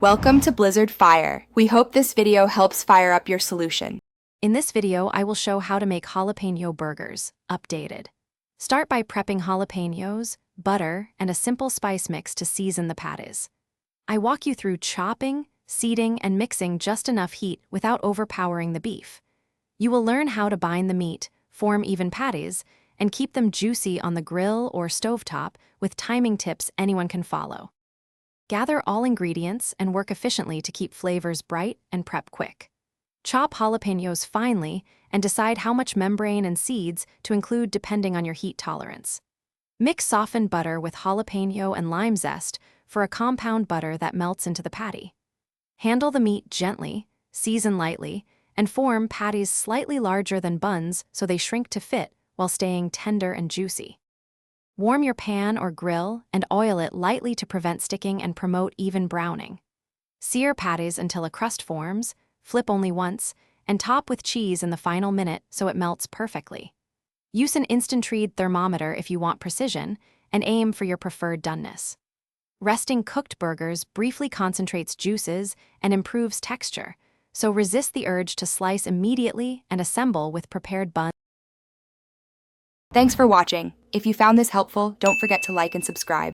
Welcome to Blizzard Fire. We hope this video helps fire up your solution. In this video, I will show how to make jalapeno burgers, updated. Start by prepping jalapenos, butter, and a simple spice mix to season the patties. I walk you through chopping, seeding, and mixing just enough heat without overpowering the beef. You will learn how to bind the meat, form even patties, and keep them juicy on the grill or stovetop with timing tips anyone can follow. Gather all ingredients and work efficiently to keep flavors bright and prep quick. Chop jalapenos finely and decide how much membrane and seeds to include depending on your heat tolerance. Mix softened butter with jalapeno and lime zest for a compound butter that melts into the patty. Handle the meat gently, season lightly, and form patties slightly larger than buns so they shrink to fit while staying tender and juicy. Warm your pan or grill and oil it lightly to prevent sticking and promote even browning. Sear patties until a crust forms, flip only once, and top with cheese in the final minute so it melts perfectly. Use an instant-read thermometer if you want precision, and aim for your preferred doneness. Resting cooked burgers briefly concentrates juices and improves texture, so resist the urge to slice immediately and assemble with prepared buns. Thanks for watching. If you found this helpful, don't forget to like and subscribe.